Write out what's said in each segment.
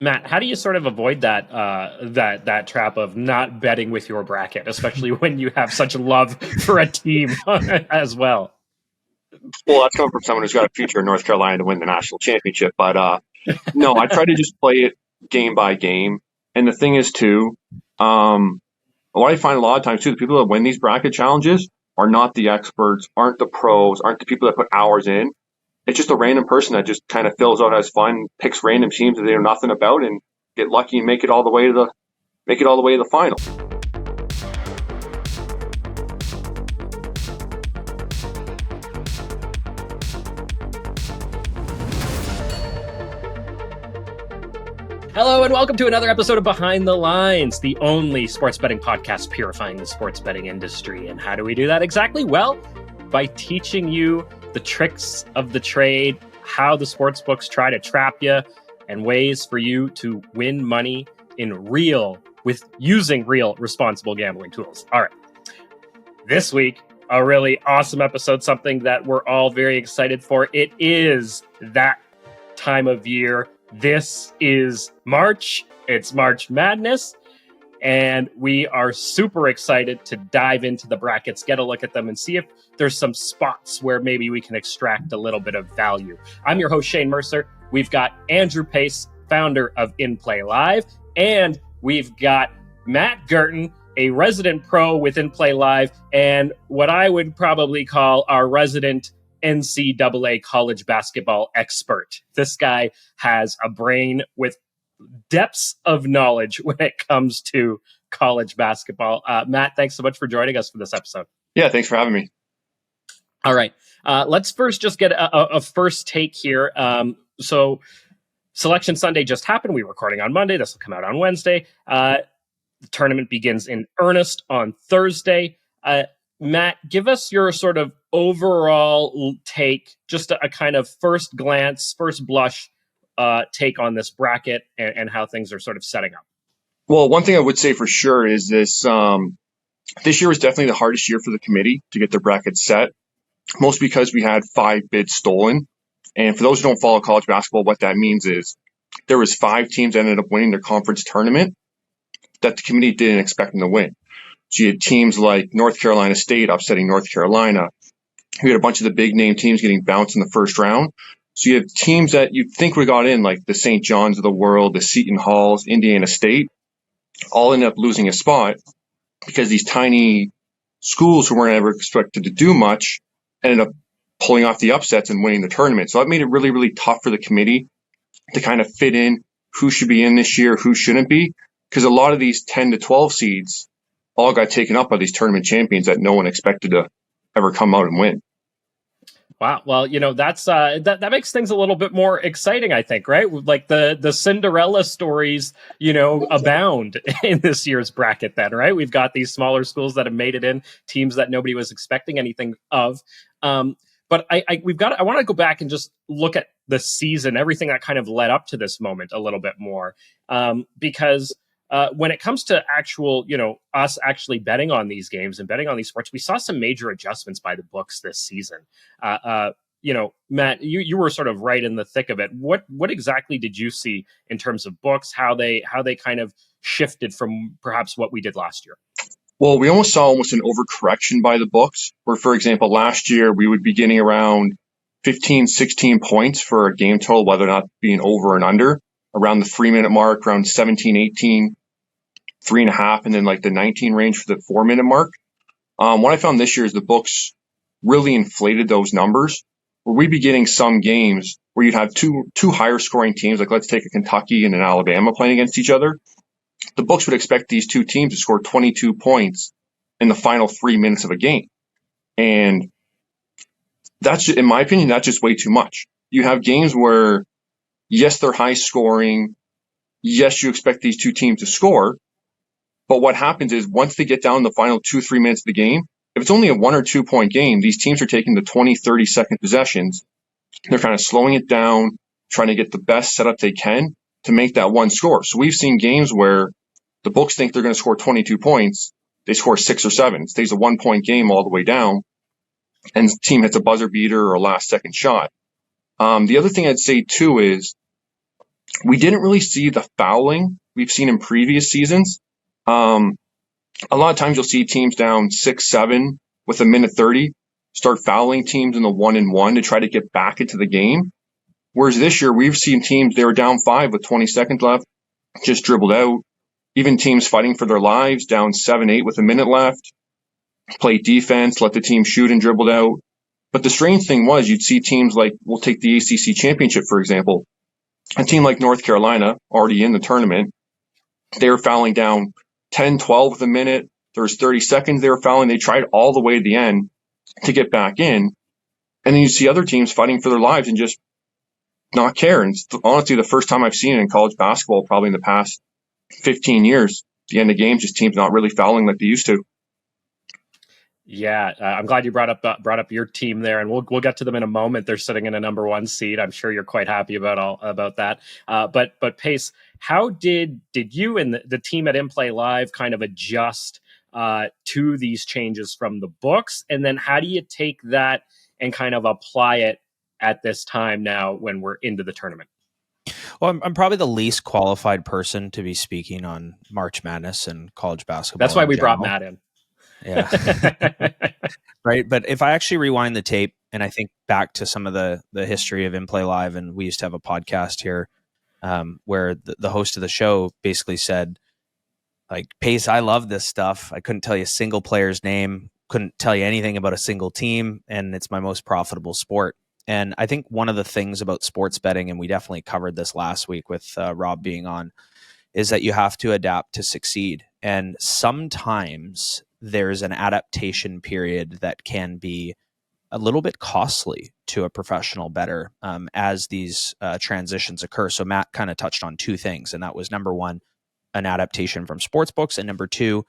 Matt, how do you sort of avoid that trap of not betting with your bracket, especially when you have such love for a team as well? Well, that's coming from someone who's got a future in North Carolina to win the national championship. But no, I try to just play it game by game. And the thing is, too, what I find a lot of times, too, the people that win these bracket challenges are not the experts, aren't the pros, aren't the people that put hours in. It's just a random person that just kind of fills out, has fun, picks random teams that they know nothing about, and get lucky and make it all the way to the final. Hello and welcome to another episode of Behind the Lines, the only sports betting podcast purifying the sports betting industry. And how do we do that exactly? Well, by teaching you the tricks of the trade, how the sports books try to trap you, and ways for you to win money using real responsible gambling tools. All right. This week, a really awesome episode, something that we're all very excited for. It is that time of year. This is March. It's March Madness. And we are super excited to dive into the brackets, get a look at them, and see if there's some spots where maybe we can extract a little bit of value. I'm your host, Shane Mercer. We've got Andrew Pace, founder of inplayLIVE, and we've got Matt Geurten, a resident pro with inplayLIVE, and what I would probably call our resident NCAA college basketball expert. This guy has a brain with depths of knowledge when it comes to college basketball. Matt, thanks so much for joining us for this episode. Yeah, thanks for having me. All right. Let's first just get a first take here. So Selection Sunday just happened. We're recording on Monday. This will come out on Wednesday. The tournament begins in earnest on Thursday. Matt, give us your sort of overall take, just a kind of first glance, first blush take on this bracket and how things are sort of setting up. Well, one thing I would say for sure is this year was definitely the hardest year for the committee to get their bracket set, most because we had 5 bids stolen. And for those who don't follow college basketball, what that means is there was 5 teams that ended up winning their conference tournament that the committee didn't expect them to win. So you had teams like North Carolina State upsetting North Carolina. We had a bunch of the big name teams getting bounced in the first round. So you have teams that you'd think would have got in, like the St. John's of the world, the Seton Halls, Indiana State, all ended up losing a spot because these tiny schools who weren't ever expected to do much ended up pulling off the upsets and winning the tournament. So that made it really, really tough for the committee to kind of fit in who should be in this year, who shouldn't be, because a lot of these 10 to 12 seeds all got taken up by these tournament champions that no one expected to ever come out and win. Wow. Well, that's that makes things a little bit more exciting, I think, right? Like the Cinderella stories, abound in this year's bracket then, right? We've got these smaller schools that have made it in, teams that nobody was expecting anything of. But I want to go back and just look at the season, everything that kind of led up to this moment a little bit more, because when it comes to actual, us actually betting on these games and betting on these sports, we saw some major adjustments by the books this season. Matt, you were sort of right in the thick of it. What exactly did you see in terms of books, how they kind of shifted from perhaps what we did last year? Well, we almost saw an overcorrection by the books, where, for example, last year we would be getting around 15, 16 points for a game total, whether or not being over and under, around the 3-minute mark, around 17, 18, 3.5, and then like the 19 range for the 4-minute mark. What I found this year is the books really inflated those numbers, where we'd be getting some games where you'd have two higher scoring teams, like let's take a Kentucky and an Alabama playing against each other. The books would expect these two teams to score 22 points in the final 3 minutes of a game. And that's, in my opinion, that's just way too much. You have games where, yes, they're high scoring. Yes, you expect these two teams to score. But what happens is once they get down the final 2-3 minutes of the game, if it's only a 1 or 2 point game, these teams are taking the 20, 30 second possessions. They're kind of slowing it down, trying to get the best setup they can to make that one score. So we've seen games where the books think they're going to score 22 points. They score 6 or 7. It stays a 1 point game all the way down, and the team hits a buzzer beater or a last second shot. The other thing I'd say too is We didn't really see the fouling we've seen in previous seasons. A lot of times you'll see teams down 6-7 with a minute 30 start fouling teams in the 1-1 to try to get back into the game. Whereas this year we've seen teams, they were down 5 with 20 seconds left, just dribbled out. Even teams fighting for their lives, down 7-8 with a minute left, played defense, let the team shoot and dribbled out. But the strange thing was you'd see teams like, we'll take the ACC championship, for example. A team like North Carolina, already in the tournament, they were fouling down 10-12 with a minute. There was 30 seconds they were fouling. They tried all the way to the end to get back in. And then you see other teams fighting for their lives and just not care. And it's honestly the first time I've seen it in college basketball, probably in the past 15 years. The end of games, just teams not really fouling like they used to. Yeah, I'm glad you brought up your team there, and we'll get to them in a moment. They're sitting in a number 1 seed. I'm sure you're quite happy about that. But Pace, how did you and the team at inplayLIVE kind of adjust to these changes from the books, and then how do you take that and kind of apply it at this time now when we're into the tournament? Well, I'm probably the least qualified person to be speaking on March Madness and college basketball. That's why we brought Matt in. Yeah. Right. But if I actually rewind the tape and I think back to some of the history of inplayLIVE, and we used to have a podcast here where the host of the show basically said, like, Pace, I love this stuff. I couldn't tell you a single player's name, couldn't tell you anything about a single team, and it's my most profitable sport. And I think one of the things about sports betting, and we definitely covered this last week with Rob being on, is that you have to adapt to succeed. And sometimes there's an adaptation period that can be a little bit costly to a professional bettor as these transitions occur. So Matt kind of touched on 2 things, and that was number 1, an adaptation from sports books, and number 2,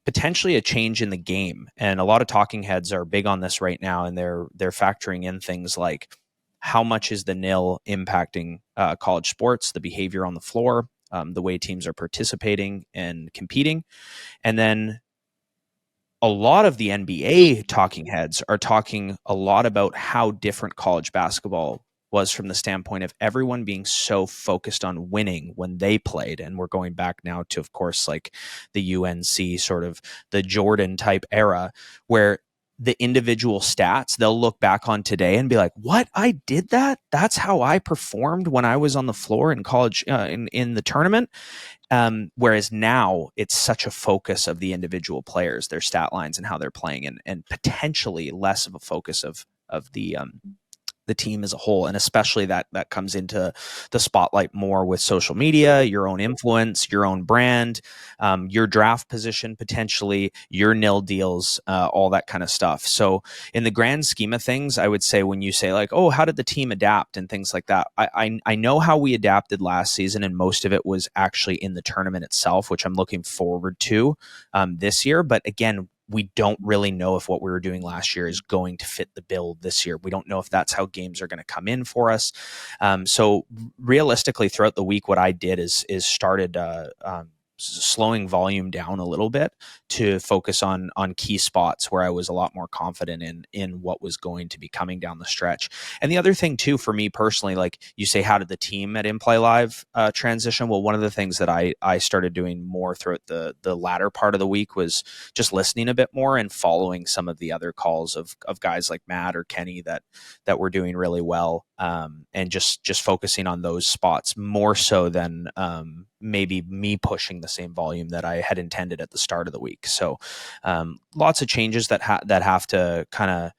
potentially a change in the game. And a lot of talking heads are big on this right now, and they're factoring in things like how much is the nil impacting college sports, the behavior on the floor, the way teams are participating and competing. And then a lot of the NBA talking heads are talking a lot about how different college basketball was from the standpoint of everyone being so focused on winning when they played. And we're going back now to, of course, like the UNC sort of the Geurten type era, where the individual stats they'll look back on today and be like, what, I did that? That's how I performed when I was on the floor in college, in the tournament. Whereas now it's such a focus of the individual players, their stat lines and how they're playing, and potentially less of a focus of the team as a whole. And especially that comes into the spotlight more with social media, your own influence, your own brand, your draft position, potentially your nil deals, all that kind of stuff. So in the grand scheme of things, I would say when you say like, oh, how did the team adapt and things like that? I know how we adapted last season, and most of it was actually in the tournament itself, which I'm looking forward to this year. But again, we don't really know if what we were doing last year is going to fit the bill this year. We don't know if that's how games are going to come in for us. So realistically, throughout the week, what I did is started slowing volume down a little bit to focus on key spots where I was a lot more confident in what was going to be coming down the stretch. And the other thing too, for me personally, like you say, how did the team at inplayLIVE transition? Well, one of the things that I started doing more throughout the latter part of the week was just listening a bit more and following some of the other calls of guys like Matt or Kenny that were doing really well, and just focusing on those spots more so than maybe me pushing the same volume that I had intended at the start of the week. So lots of changes that have to kind of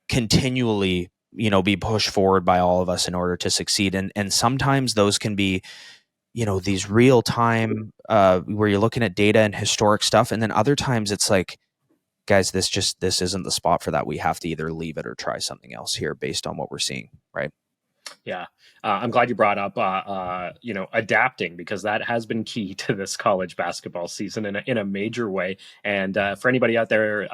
continually, be pushed forward by all of us in order to succeed. And sometimes those can be, these real time where you're looking at data and historic stuff. And then other times it's like, guys, this isn't the spot for that. We have to either leave it or try something else here based on what we're seeing. Right. Yeah. I'm glad you brought up, adapting, because that has been key to this college basketball season in a major way. And for anybody out there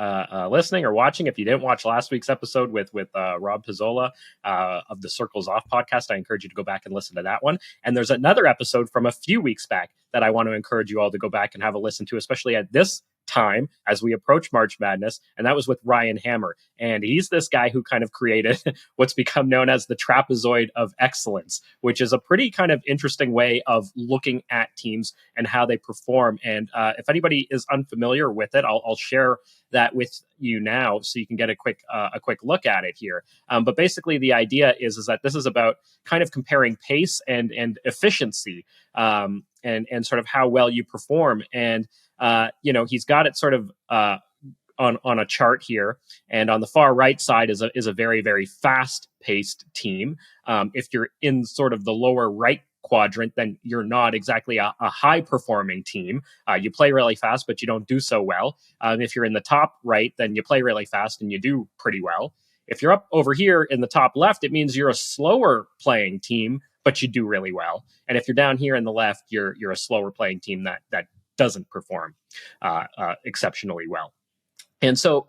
listening or watching, if you didn't watch last week's episode with Rob Pizzola of the Circles Off podcast, I encourage you to go back and listen to that one. And there's another episode from a few weeks back that I want to encourage you all to go back and have a listen to, especially at this time as we approach March Madness, and that was with Ryan Hammer. And he's this guy who kind of created what's become known as the trapezoid of excellence, which is a pretty kind of interesting way of looking at teams and how they perform. And if anybody is unfamiliar with it, I'll share that with you now so you can get a quick look at it here. But basically, the idea is that this is about kind of comparing pace and efficiency, and sort of how well you perform. And he's got it sort of on a chart here, and on the far right side is a very, very fast paced team. If you're in sort of the lower right quadrant, then you're not exactly a high performing team. You play really fast, but you don't do so well. If you're in the top right, then you play really fast and you do pretty well. If you're up over here in the top left, it means you're a slower playing team, but you do really well. And if you're down here in the left, you're a slower playing team that doesn't perform exceptionally well. And so,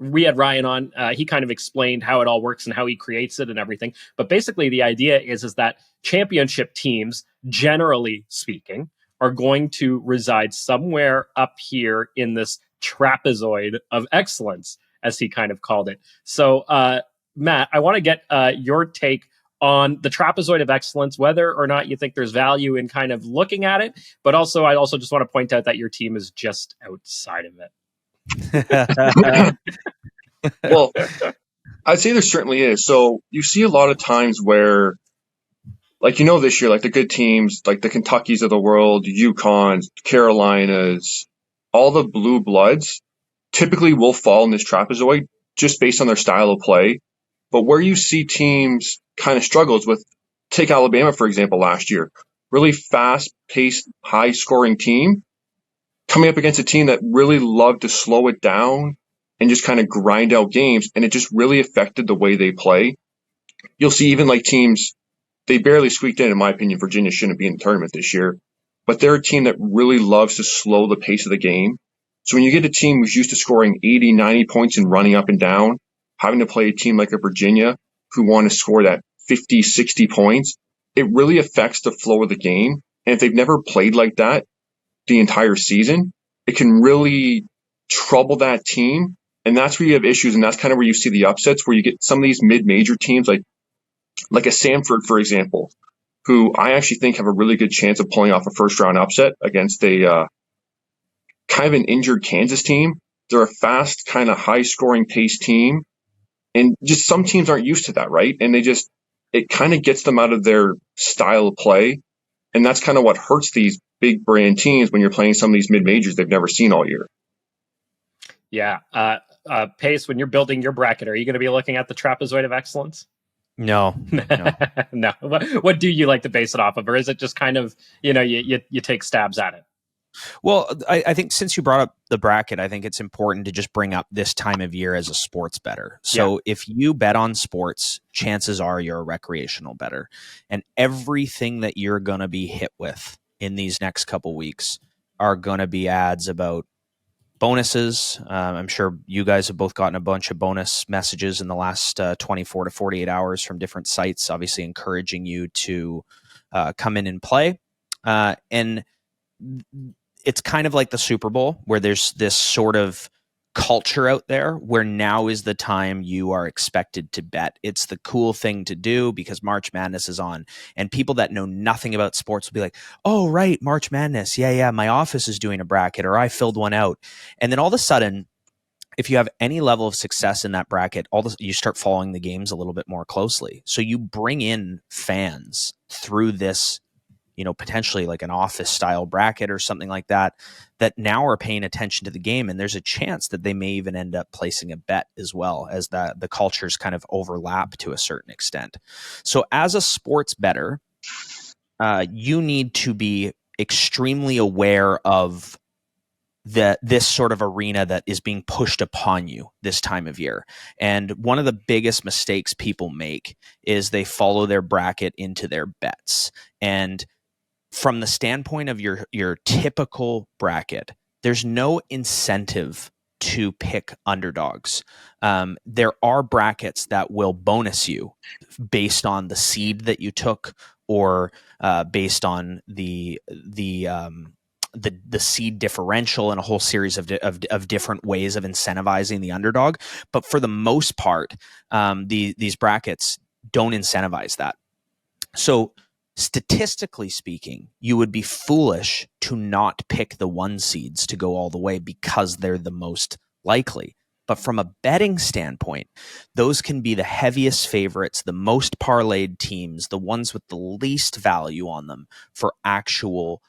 we had Ryan on. He kind of explained how it all works and how he creates it and everything. But basically, the idea is that championship teams, generally speaking, are going to reside somewhere up here in this trapezoid of excellence, as he kind of called it. So, Matt, I want to get your take on the trapezoid of excellence, whether or not you think there's value in kind of looking at it. But also, I also just want to point out that your team is just outside of it. Well, I'd say there certainly is. So you see a lot of times where, like, this year, like the good teams, like the Kentuckys of the world, UConns, Carolinas, all the blue bloods typically will fall in this trapezoid just based on their style of play. But where you see teams kind of struggles with, take Alabama, for example, last year, really fast-paced, high-scoring team, coming up against a team that really loved to slow it down and just kind of grind out games, and it just really affected the way they play. You'll see even like teams, they barely squeaked in my opinion. Virginia shouldn't be in the tournament this year, but they're a team that really loves to slow the pace of the game. So when you get a team who's used to scoring 80, 90 points and running up and down, having to play a team like a Virginia who want to score that 50, 60 points, it really affects the flow of the game. And if they've never played like that the entire season, it can really trouble that team. And that's where you have issues. And that's kind of where you see the upsets, where you get some of these mid-major teams like a Samford, for example, who I actually think have a really good chance of pulling off a first-round upset against a kind of an injured Kansas team. They're a fast, kind of high-scoring pace team. And just some teams aren't used to that, right? And it kind of gets them out of their style of play. And that's kind of what hurts these big brand teams when you're playing some of these mid-majors they've never seen all year. Yeah. Pace, when you're building your bracket, are you going to be looking at the trapezoid of excellence? No. No. What do you like to base it off of? Or is it just kind of, you take stabs at it? Well, I think since you brought up the bracket, I think it's important to just bring up this time of year as a sports bettor. So if you bet on sports, chances are you're a recreational bettor. And everything that you're going to be hit with in these next couple weeks are going to be ads about bonuses. I'm sure you guys have both gotten a bunch of bonus messages in the last 24 to 48 hours from different sites, obviously encouraging you to come in and play. And it's kind of like the Super Bowl, where there's this sort of culture out there where now is the time you are expected to bet. It's the cool thing to do because March Madness is on, and people that know nothing about sports will be like, oh, right, March Madness. Yeah, my office is doing a bracket, or I filled one out. And then all of a sudden, if you have any level of success in that bracket, you start following the games a little bit more closely. So you bring in fans through this, potentially like an office style bracket or something like that now are paying attention to the game. And there's a chance that they may even end up placing a bet as well, as the cultures kind of overlap to a certain extent. So as a sports bettor, you need to be extremely aware of this sort of arena that is being pushed upon you this time of year. And one of the biggest mistakes people make is they follow their bracket into their bets. And from the standpoint of your typical bracket, there's no incentive to pick underdogs. There are brackets that will bonus you based on the seed that you took, or based on the the seed differential and a whole series of different ways of incentivizing the underdog. But for the most part, these brackets don't incentivize that. So statistically speaking, you would be foolish to not pick the 1 seeds to go all the way because they're the most likely. But from a betting standpoint, those can be the heaviest favorites, the most parlayed teams, the ones with the least value on them for actual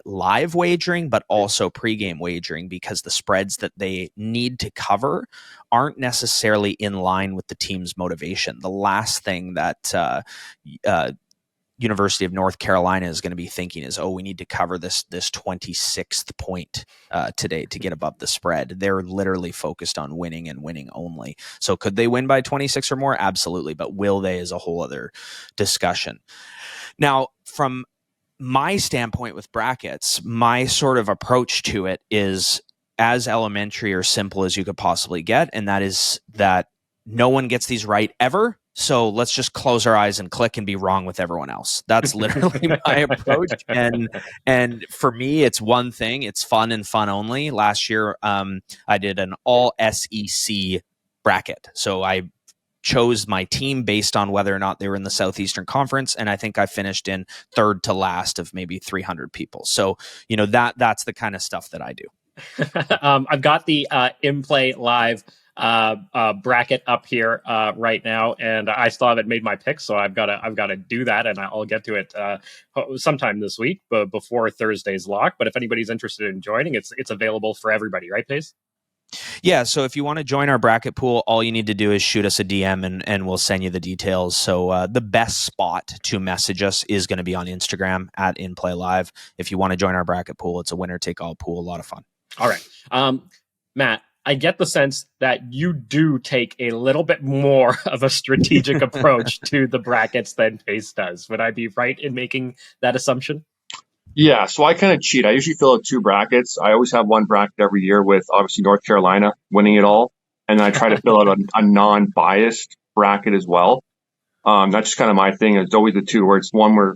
live wagering, but also pregame wagering, because the spreads that they need to cover aren't necessarily in line with the team's motivation. The last thing that University of North Carolina is going to be thinking is, oh, we need to cover this 26th point today to get above the spread. They're literally focused on winning and winning only. So could they win by 26 or more? Absolutely. But will they is a whole other discussion. Now, from my standpoint with brackets, my sort of approach to it is as elementary or simple as you could possibly get. And that is that no one gets these right ever. So let's just close our eyes and click and be wrong with everyone else. That's literally my approach. And for me, it's one thing. It's fun and fun only. Last year, I did an all SEC bracket. So I chose my team based on whether or not they were in the Southeastern Conference. And I think I finished in third to last of maybe 300 people. So, that's the kind of stuff that I do. I've got the inplayLIVE bracket up here right now, and I still haven't made my pick, so I've got to do that, and I'll get to it sometime this week, but before Thursday's lock. But if anybody's interested in joining, it's available for everybody, right, Pace? Yeah, so if you want to join our bracket pool, all you need to do is shoot us a DM and we'll send you the details. So the best spot to message us is going to be on Instagram at inplayLIVE. If you want to join our bracket pool, it's a winner-take-all pool. A lot of fun. All right. Matt, I get the sense that you do take a little bit more of a strategic approach to the brackets than Pace does. Would I be right in making that assumption? Yeah, so I kind of cheat. I usually fill out 2 brackets. I always have one bracket every year with obviously North Carolina winning it all. And then I try to fill out a non-biased bracket as well. That's just kind of my thing. It's always the 2 where it's one where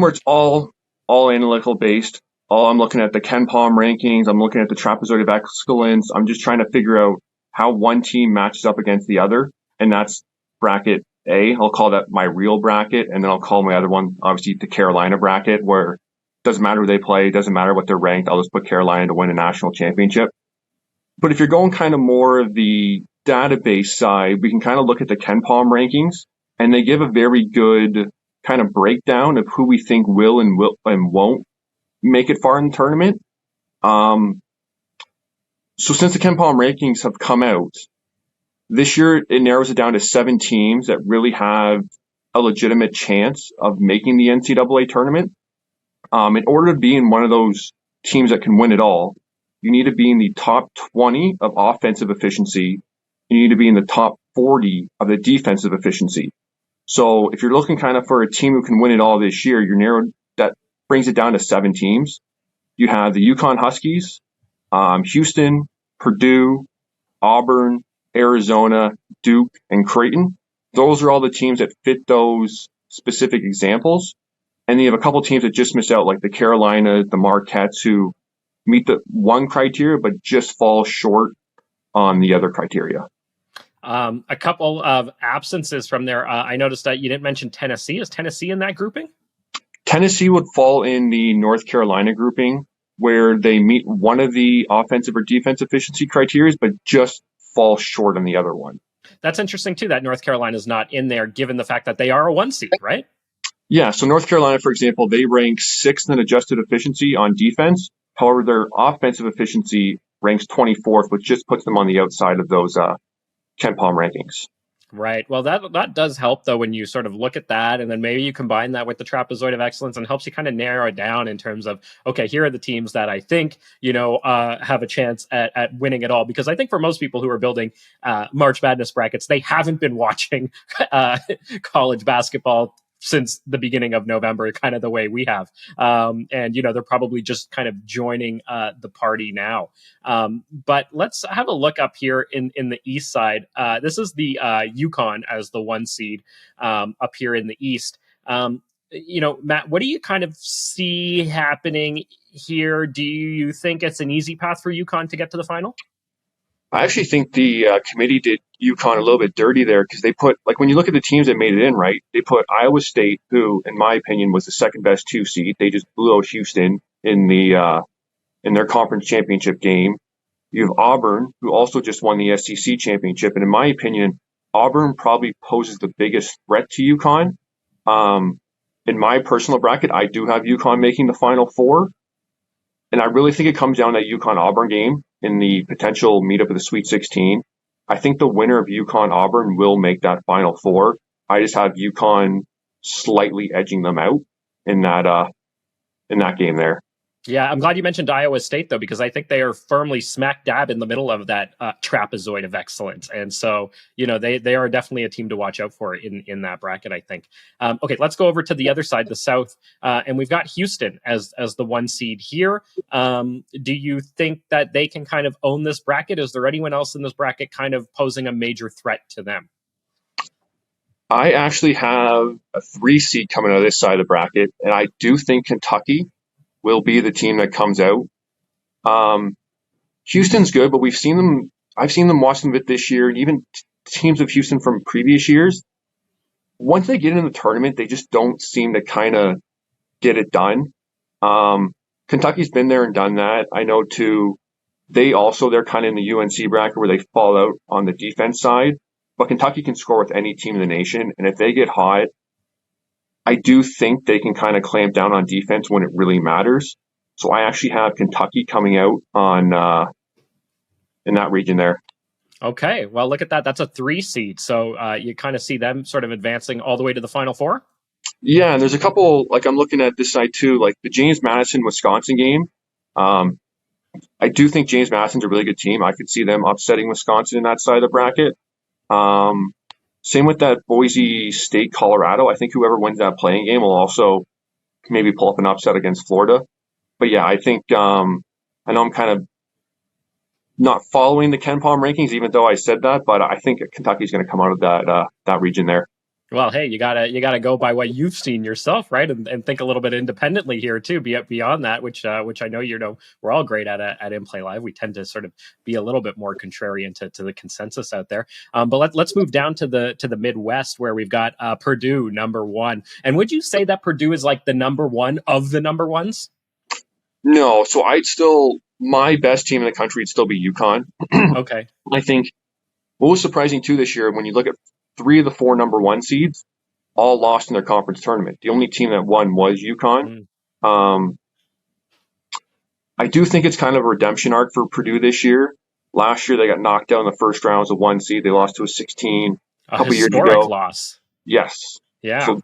it's all analytical based. I'm looking at the Kenpom rankings. I'm looking at the trapezoid of excellence. I'm just trying to figure out how one team matches up against the other. And that's bracket A. I'll call that my real bracket. And then I'll call my other one, obviously, the Carolina bracket, where it doesn't matter who they play. It doesn't matter what they're ranked. I'll just put Carolina to win a national championship. But if you're going kind of more of the database side, we can kind of look at the Kenpom rankings, and they give a very good kind of breakdown of who we think will and won't make it far in the tournament. So since the Kenpom rankings have come out, this year it narrows it down to 7 teams that really have a legitimate chance of making the NCAA tournament. In order to be in one of those teams that can win it all, you need to be in the top 20 of offensive efficiency. You need to be in the top 40 of the defensive efficiency. So if you're looking kind of for a team who can win it all this year, that brings it down to 7 teams. You have the UConn Huskies, Houston, Purdue, Auburn, Arizona, Duke, and Creighton. Those are all the teams that fit those specific examples. And you have a couple teams that just miss out, like the Carolinas, the Marquettes, who meet the one criteria, but just fall short on the other criteria. A couple of absences from there. I noticed that you didn't mention Tennessee. Is Tennessee in that grouping? Tennessee would fall in the North Carolina grouping, where they meet one of the offensive or defense efficiency criteria, but just fall short on the other one. That's interesting, too, that North Carolina is not in there, given the fact that they are a 1 seed, right? Yeah, so North Carolina, for example, they rank 6th in adjusted efficiency on defense. However, their offensive efficiency ranks 24th, which just puts them on the outside of those Kenpom rankings. Right. Well, that does help, though, when you sort of look at that, and then maybe you combine that with the trapezoid of excellence, and helps you kind of narrow it down in terms of, okay, here are the teams that I think, have a chance at winning it all. Because I think for most people who are building March Madness brackets, they haven't been watching college basketball since the beginning of November, kind of the way we have. And, they're probably just kind of joining the party now. But let's have a look up here in the East side. This is the UConn as the 1 seed up here in the East. Matt, what do you kind of see happening here? Do you think it's an easy path for UConn to get to the final? I actually think the committee did UConn a little bit dirty there because they put, like, when you look at the teams that made it in, right, they put Iowa State, who, in my opinion, was the second best 2 seed. They just blew out Houston in their conference championship game. You have Auburn, who also just won the SEC championship. And in my opinion, Auburn probably poses the biggest threat to UConn. In my personal bracket, I do have UConn making the Final Four. And I really think it comes down to that UConn-Auburn game in the potential meetup of the Sweet 16. I think the winner of UConn-Auburn will make that Final Four. I just have UConn slightly edging them out in that game there. Yeah, I'm glad you mentioned Iowa State, though, because I think they are firmly smack dab in the middle of that trapezoid of excellence. And so, they are definitely a team to watch out for in that bracket, I think. Okay, let's go over to the other side, the South. And we've got Houston as the 1 seed here. Do you think that they can kind of own this bracket? Is there anyone else in this bracket kind of posing a major threat to them? I actually have a 3 seed coming out of this side of the bracket, and I do think Kentucky will be the team that comes out. Houston's good, but I've seen them watch them a bit this year, and even teams of Houston from previous years. Once they get in the tournament, they just don't seem to kind of get it done. Kentucky's been there and done that. I know too, they're kind of in the UNC bracket where they fall out on the defense side, but Kentucky can score with any team in the nation. And if they get hot, I do think they can kind of clamp down on defense when it really matters. So I actually have Kentucky coming out in that region there. Okay, well, look at that. That's a 3 seed. So you kind of see them sort of advancing all the way to the Final Four? Yeah, and there's a couple, like I'm looking at this side too, like the James Madison-Wisconsin game. I do think James Madison's a really good team. I could see them upsetting Wisconsin in that side of the bracket. Same with that Boise State, Colorado. I think whoever wins that playing game will also maybe pull up an upset against Florida. But yeah, I think I know I'm kind of not following the Kenpom rankings, even though I said that, but I think Kentucky's going to come out of that region there. Well, hey, you gotta go by what you've seen yourself, right? And think a little bit independently here too, beyond that, which I know we're all great at inplayLIVE. We tend to sort of be a little bit more contrarian to the consensus out there. But let's move down to the Midwest, where we've got Purdue number 1. And would you say that Purdue is like the number 1 of the number 1s? No, so my best team in the country would still be UConn. Okay. I think what was surprising too this year, when you look at 3 of the 4 number 1 seeds, all lost in their conference tournament. The only team that won was UConn. I do think it's kind of a redemption arc for Purdue this year. Last year, they got knocked out in the first round as a 1 seed. They lost to a 16 a couple years ago. Historic loss. Yes. Yeah. So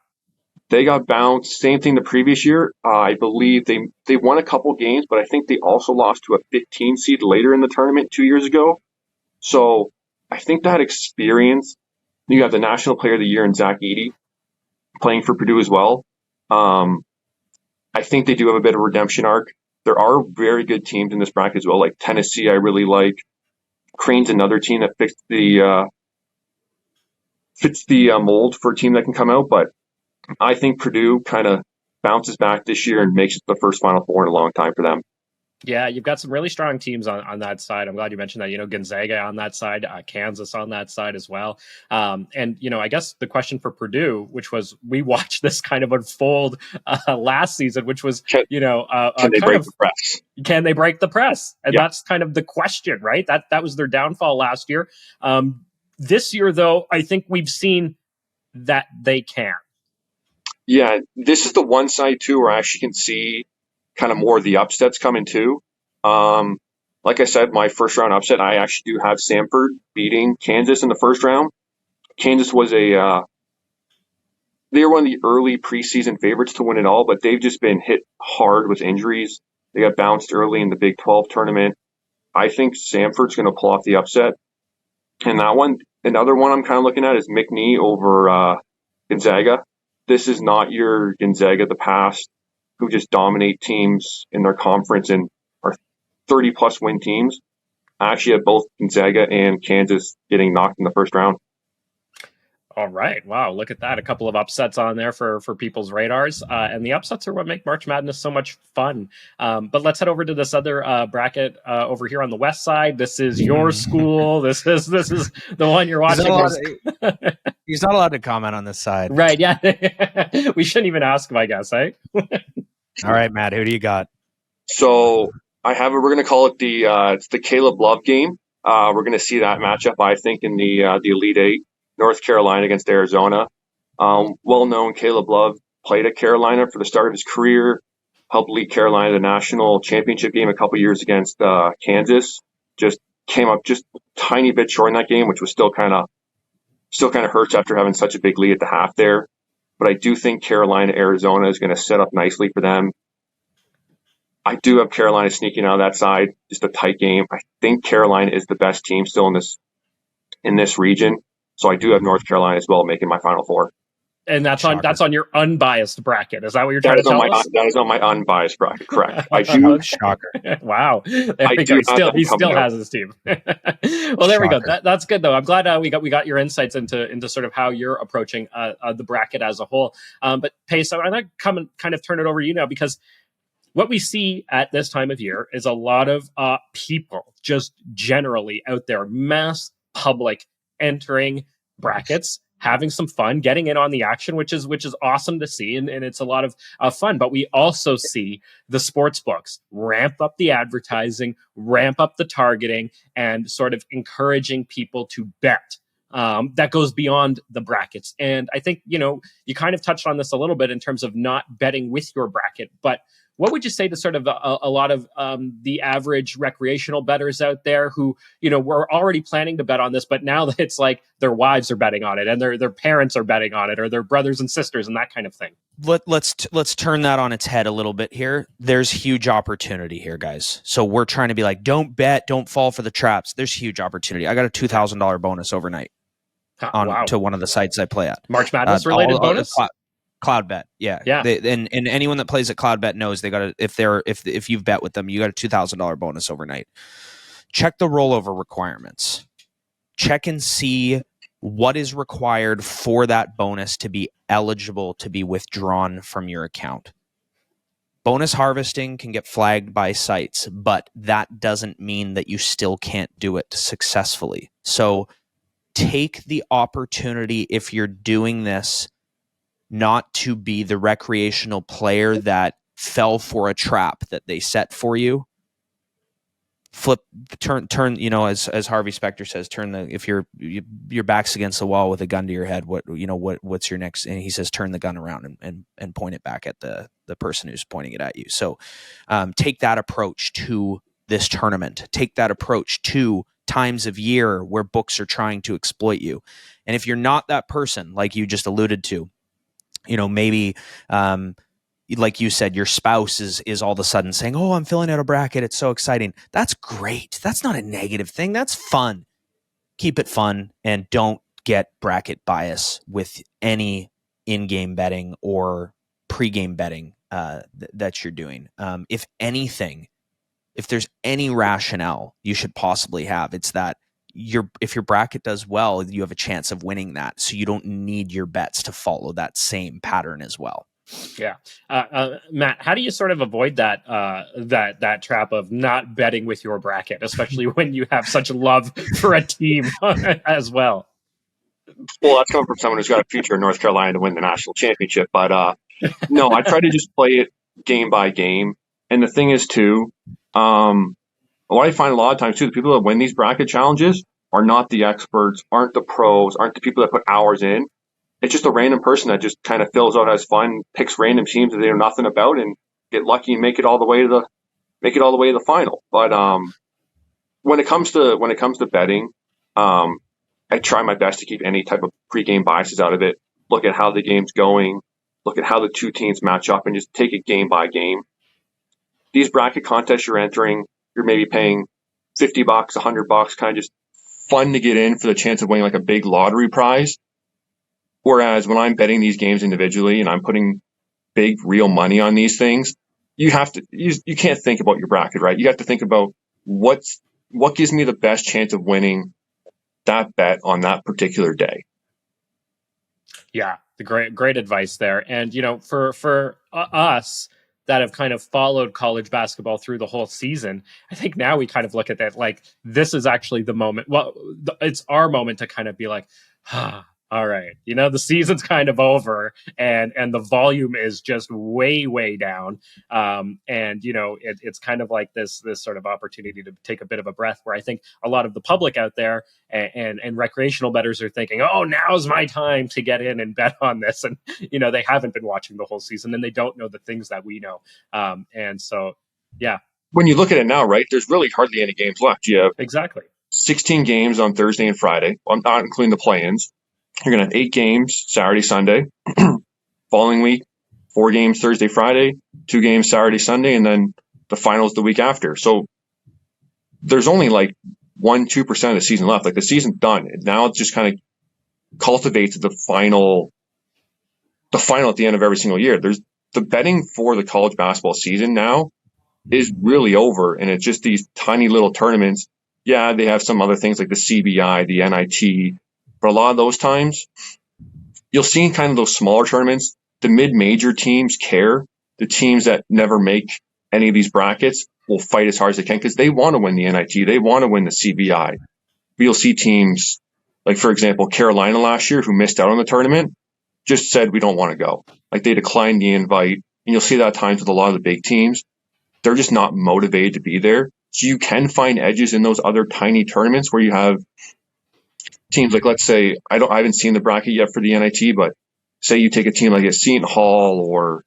they got bounced. Same thing the previous year. I believe they won a couple games, but I think they also lost to a 15 seed later in the tournament 2 years ago. So I think that experience. You have the National Player of the Year in Zach Edey playing for Purdue as well. I think they do have a bit of a redemption arc. There are very good teams in this bracket as well, like Tennessee I really like. Crane's another team that fits the mold for a team that can come out, but I think Purdue kind of bounces back this year and makes it the first Final Four in a long time for them. Yeah, you've got some really strong teams on that side. I'm glad you mentioned that. Gonzaga on that side, Kansas on that side as well. And I guess the question for Purdue, which was, we watched this kind of unfold last season, which was, can they break the press? Can they break the press? And yeah. That's kind of the question, right? That was their downfall last year. This year, though, I think we've seen that they can. Yeah, this is the one side too where I actually can see kind of more of the upsets coming too. Like I said, my first round upset, I actually do have Samford beating Kansas in the first round. Kansas was they were one of the early preseason favorites to win it all, but they've just been hit hard with injuries. They got bounced early in the Big 12 tournament. I think Samford's going to pull off the upset. And that one, another one I'm kind of looking at is McNee over Gonzaga. This is not your Gonzaga of the past, who just dominate teams in their conference and are 30-plus win teams. I actually have both Gonzaga and Kansas getting knocked in the first round. All right. Wow. Look at that. A couple of upsets on there for people's radars. And the upsets are what make March Madness so much fun. But let's head over to this other bracket over here on the west side. This is your school. This is the one you're watching. He's not allowed to comment on this side. Right. Yeah. We shouldn't even ask him, I guess, eh? All right, Matt, who do you got? So we're going to call it it's the Caleb Love game. We're going to see that matchup, I think, in the Elite Eight. North Carolina against Arizona. Well-known Caleb Love played at Carolina for the start of his career, helped lead Carolina to the national championship game a couple years against Kansas. Just came up just a tiny bit short in that game, which was still kind of hurts after having such a big lead at the half there. But I do think Carolina, Arizona is going to set up nicely for them. I do have Carolina sneaking out of that side, just a tight game. I think Carolina is the best team still in this region. So I do have North Carolina as well making my Final Four. And that's on your unbiased bracket. Is that what you're trying to tell us? That is on my unbiased bracket, correct. I do. Shocker. Wow. He still has his team. Well, there we go. That's good, though. I'm glad we got your insights into sort of how you're approaching the bracket as a whole. But Pace, I'm going to come and kind of turn it over to you now, because what we see at this time of year is a lot of people just generally out there, mass public, entering brackets, having some fun, getting in on the action, which is awesome to see, and it's a lot of fun. But we also see the sports books ramp up the advertising, ramp up the targeting, and sort of encouraging people to bet. That goes beyond the brackets. And I think, you kind of touched on this a little bit in terms of not betting with your bracket, but what would you say to sort of a lot of the average recreational bettors out there who, were already planning to bet on this, but now that it's like their wives are betting on it and their parents are betting on it, or their brothers and sisters and that kind of thing? Let's turn that on its head a little bit here. There's huge opportunity here, guys. So we're trying to be like, don't bet, don't fall for the traps. There's huge opportunity. I got a $2,000 bonus overnight to one of the sites I play at. March Madness related bonus? Cloudbet, yeah. And anyone that plays at Cloudbet knows they got to, if you've bet with them, you got a $2,000 bonus overnight. Check the rollover requirements. Check and see what is required for that bonus to be eligible to be withdrawn from your account. Bonus harvesting can get flagged by sites, but that doesn't mean that you still can't do it successfully. So take the opportunity, if you're doing this, not to be the recreational player that fell for a trap that they set for you. Turn, as Harvey Specter says, if your back's against the wall with a gun to your head, what's your next? And he says, turn the gun around and point it back at the person who's pointing it at you. So take that approach to this tournament. Take that approach to times of year where books are trying to exploit you. And if you're not that person, like you just alluded to, maybe, like you said, your spouse is all of a sudden saying, "Oh, I'm filling out a bracket. It's so exciting." That's great. That's not a negative thing. That's fun. Keep it fun, and don't get bracket bias with any in-game betting or pre-game betting that you're doing. If anything, if there's any rationale you should possibly have, it's that if your bracket does well, you have a chance of winning that. So you don't need your bets to follow that same pattern as well. Yeah. Matt, how do you sort of avoid that that trap of not betting with your bracket, especially when you have such love for a team as well? Well, that's coming from someone who's got a future in North Carolina to win the national championship. But no, I try to just play it game by game. And the thing is, too, what I find a lot of times, too, the people that win these bracket challenges are not the experts, aren't the pros, aren't the people that put hours in. It's just a random person that just kind of fills out as fun, picks random teams that they know nothing about, and get lucky and make it all the way to the final. But when it comes to betting, I try my best to keep any type of pregame biases out of it. Look at how the game's going, look at how the two teams match up, and just take it game by game. These bracket contests you're entering, you're maybe paying $50, $100, kind of just fun to get in for the chance of winning like a big lottery prize. Whereas when I'm betting these games individually and I'm putting big real money on these things, you can't think about your bracket, right? You have to think about what gives me the best chance of winning that bet on that particular day. Yeah, the great advice there. And for us that have kind of followed college basketball through the whole season, I think now we kind of look at that like this is actually the moment. Well, it's our moment to kind of be like, all right, the season's kind of over, and the volume is just way down. And it's kind of like this sort of opportunity to take a bit of a breath. Where I think a lot of the public out there and recreational bettors are thinking, oh, now's my time to get in and bet on this, and they haven't been watching the whole season and they don't know the things that we know. And so, yeah. When you look at it now, right, there's really hardly any games left. You have exactly 16 games on Thursday and Friday. I'm not including the play-ins. You're going to have 8 games Saturday, Sunday. Following week, 4 games Thursday, Friday, 2 games Saturday, Sunday, and then the finals the week after. So there's only like 1-2% of the season left. Like the season's done. And now it just kind of cultivates the final at the end of every single year. There's the betting for the college basketball season now is really over, and it's just these tiny little tournaments. Yeah, they have some other things like the CBI, the NIT, but a lot of those times you'll see in kind of those smaller tournaments, the mid-major teams care. The teams that never make any of these brackets will fight as hard as they can because they want to win the NIT. They want to win the CBI. But you'll see teams like, for example, Carolina last year, who missed out on the tournament, just said, we don't want to go. Like they declined the invite. And you'll see that at times with a lot of the big teams. They're just not motivated to be there. So you can find edges in those other tiny tournaments where you have teams like, let's say, I haven't seen the bracket yet for the NIT, but say you take a team like a Seton Hall or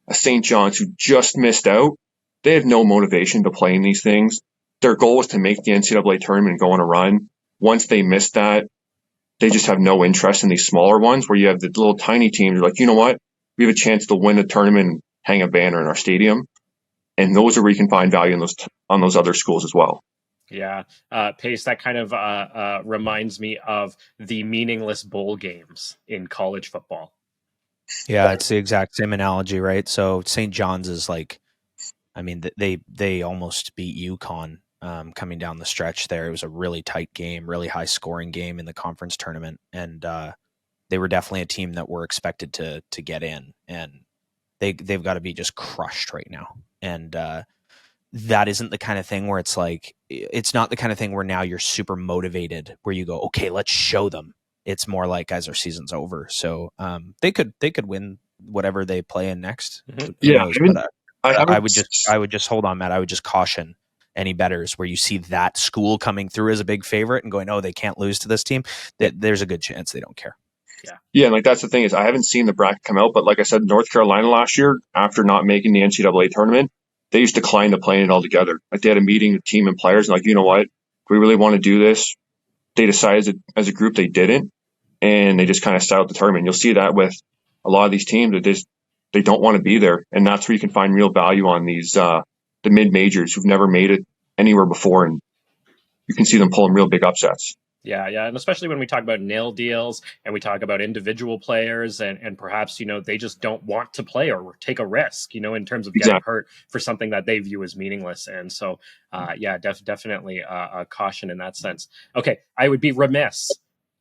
a St. John's who just missed out. They have no motivation to play in these things. Their goal was to make the NCAA tournament and go on a run. Once they missed that, they just have no interest in these smaller ones where you have the little tiny teams. You're like, you know what? We have a chance to win a tournament and hang a banner in our stadium. And those are where you can find value in on those other schools as well. Yeah. Pace, that kind of reminds me of the meaningless bowl games in college football. Yeah, it's the exact same analogy, right? So St. John's is like, I mean, they almost beat UConn coming down the stretch there. It was a really tight game, really high scoring game in the conference tournament. And they were definitely a team that were expected to get in. And they've got to be just crushed right now. And that isn't the kind of thing where it's like, it's not the kind of thing where now you're super motivated where you go, okay, let's show them. It's more like, guys, our season's over. So they could win whatever they play in next. Mm-hmm. Yeah. I would just hold on, Matt. I would just caution any bettors where you see that school coming through as a big favorite and going, oh, they can't lose to this team. There's a good chance they don't care. Yeah, and like that's the thing is I haven't seen the bracket come out, but like I said, North Carolina last year, after not making the NCAA tournament, they just declined to play it altogether. Like they had a meeting with team and players and like, you know what, do we really want to do this? They decided as a group they didn't, and they just kind of sat out the tournament. You'll see that with a lot of these teams that they don't want to be there, and that's where you can find real value on these the mid majors who've never made it anywhere before, and you can see them pulling real big upsets. Yeah. And especially when we talk about nil deals and we talk about individual players and perhaps, they just don't want to play or take a risk, in terms of getting hurt for something that they view as meaningless. And so, definitely a caution in that sense. Okay. I would be remiss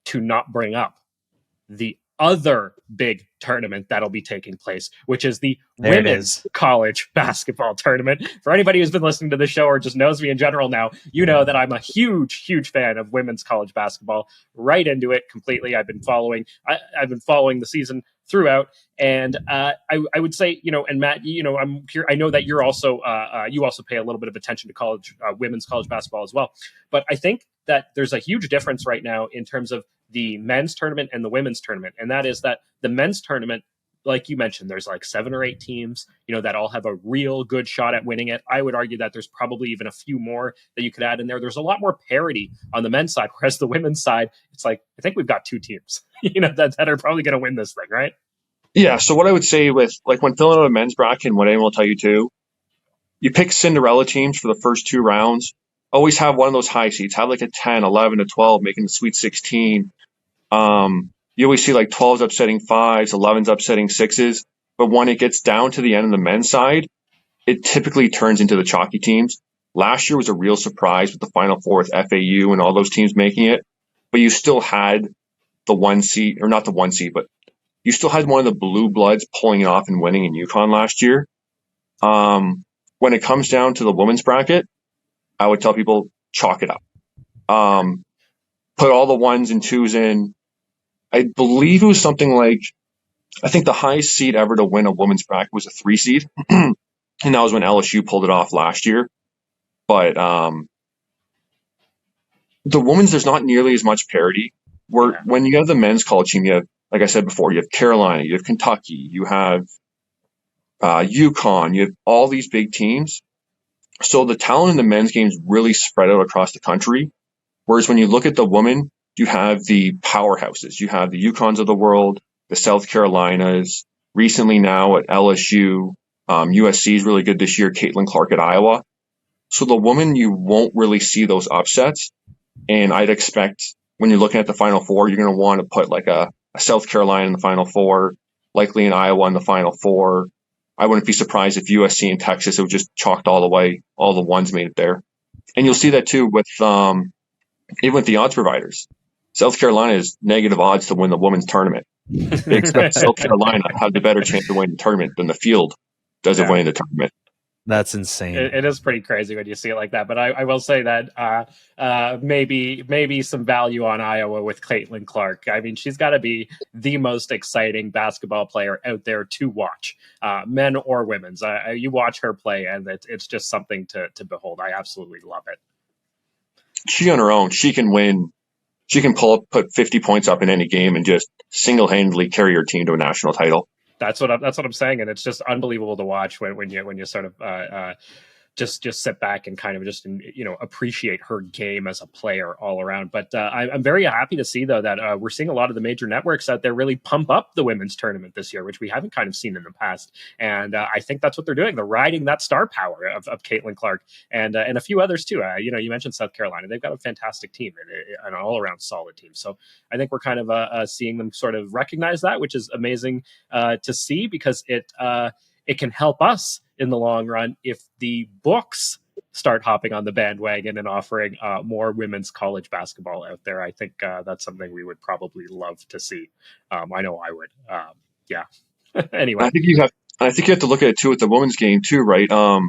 to not bring up the other big tournament that'll be taking place, which is the women's college basketball tournament. For anybody who's been listening to the show or just knows me in general now, you know that I'm a huge fan of women's college basketball. Right into it completely. I've been following the season throughout, and I would say, and Matt, I'm here. I know that you're also you also pay a little bit of attention to college women's college basketball as well. But I think that there's a huge difference right now in terms of the men's tournament and the women's tournament. And that is that the men's tournament, like you mentioned, there's like 7 or 8 teams, that all have a real good shot at winning it. I would argue that there's probably even a few more that you could add in there. There's a lot more parity on the men's side, whereas the women's side, it's like, I think we've got 2 teams, that are probably going to win this thing, right? Yeah. So what I would say with like when filling out a men's bracket, and what anyone will tell you too, you pick Cinderella teams for the first 2 rounds. Always have one of those high seeds. Have like a 10, 11, a 12, making the Sweet 16. You always see like 12s upsetting 5s, 11s upsetting 6s. But when it gets down to the end of the men's side, it typically turns into the chalky teams. Last year was a real surprise with the Final Four with FAU and all those teams making it. But you still had the 1 seed, or not the 1 seed, but you still had one of the blue bloods pulling it off and winning in UConn last year. When it comes down to the women's bracket, I would tell people chalk it up. Put all the 1s and 2s in. I believe it was something like, I think the highest seed ever to win a women's bracket was a 3 seed. And that was when LSU pulled it off last year. But the women's, there's not nearly as much parity. When you have the men's college team, you have, like I said before, you have Carolina, you have Kentucky, you have UConn, you have all these big teams. So the talent in the men's game is really spread out across the country. Whereas when you look at the women, you have the powerhouses. You have the UConns of the world, the South Carolinas, recently now at LSU. USC is really good this year, Caitlyn Clark at Iowa. So the women, you won't really see those upsets. And I'd expect when you're looking at the Final Four, you're going to want to put like a South Carolina in the Final Four, likely an Iowa in the Final Four. I wouldn't be surprised if USC and Texas have just chalked all the way, all the 1s made it there. And you'll see that too with even with the odds providers. South Carolina is negative odds to win the women's tournament. They expect South Carolina to have the better chance to win the tournament than the field does of winning the tournament. That's insane. It is pretty crazy when you see it like that. But I will say that maybe some value on Iowa with Caitlyn Clark. I mean, she's got to be the most exciting basketball player out there to watch, men or women's. You watch her play, and it's just something to behold. I absolutely love it. She on her own, she can win. She can put 50 points up in any game and just single-handedly carry her team to a national title. That's what I'm saying, and it's just unbelievable to watch when you sort of just sit back and kind of just appreciate her game as a player all around. But I'm very happy to see though that we're seeing a lot of the major networks out there really pump up the women's tournament this year, which we haven't kind of seen in the past. And I think that's what they're doing. They're riding that star power of Caitlyn Clark and a few others too. You mentioned South Carolina; they've got a fantastic team and an all around solid team. So I think we're kind of seeing them sort of recognize that, which is amazing to see because it can help us in the long run if the books start hopping on the bandwagon and offering more women's college basketball out there. I think that's something we would probably love to see. I know I would. Yeah. Anyway, I think you have to look at it too with the women's game too, right? A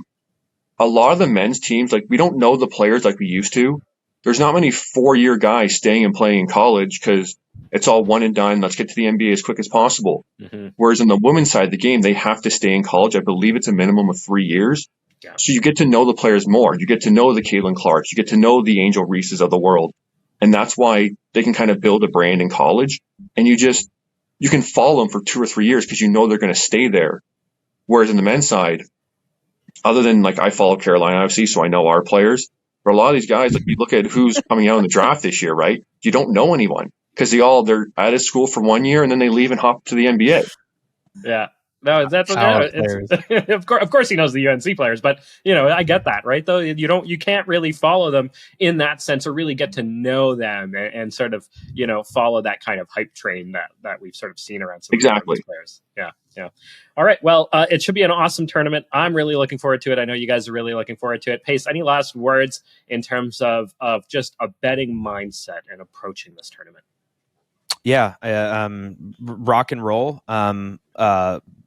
lot of the men's teams, like we don't know the players like we used to. There's not many 4-year guys staying and playing in college because it's all one and done. Let's get to the NBA as quick as possible. Mm-hmm. Whereas on the women's side of the game, they have to stay in college. I believe it's a minimum of 3 years. Yeah. So you get to know the players more. You get to know the Caitlyn Clarks. You get to know the Angel Reeses of the world. And that's why they can kind of build a brand in college. And you can follow them for 2 or 3 years because you know they're going to stay there. Whereas on the men's side, other than like I follow Carolina, obviously, so I know our players. For a lot of these guys, like you look at who's coming out in the draft this year, right? You don't know anyone because they're out of school for 1 year and then they leave and hop to the NBA. Yeah. No, that's of course he knows the UNC players, but I get that, right? Though you can't really follow them in that sense or really get to know them and sort of follow that kind of hype train that we've sort of seen around some of these players. Yeah. All right. Well, it should be an awesome tournament. I'm really looking forward to it. I know you guys are really looking forward to it. Pace, any last words in terms of just a betting mindset and approaching this tournament? Yeah. Rock and roll.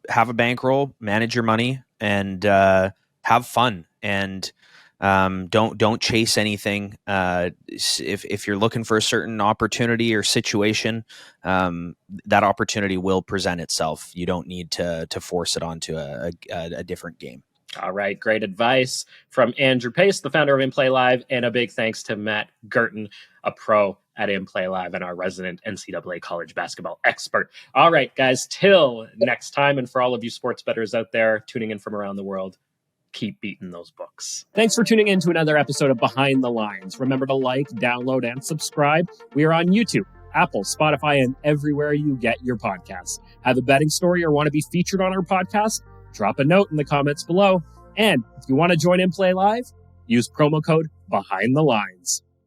Have a bankroll, manage your money, and have fun. And don't chase anything. If you're looking for a certain opportunity or situation, that opportunity will present itself. You don't need to force it onto a different game. All right. Great advice from Andrew Pace, the founder of inplayLIVE, and a big thanks to Matt Geurten, a pro at inplayLIVE and our resident NCAA college basketball expert. All right, guys, till next time. And for all of you sports bettors out there tuning in from around the world, keep beating those books. Thanks for tuning in to another episode of Behind the Lines. Remember to like, download, and subscribe. We are on YouTube, Apple, Spotify, and everywhere you get your podcasts. Have a betting story or want to be featured on our podcast? Drop a note in the comments below. And if you want to join inplayLIVE, use promo code Behind the Lines.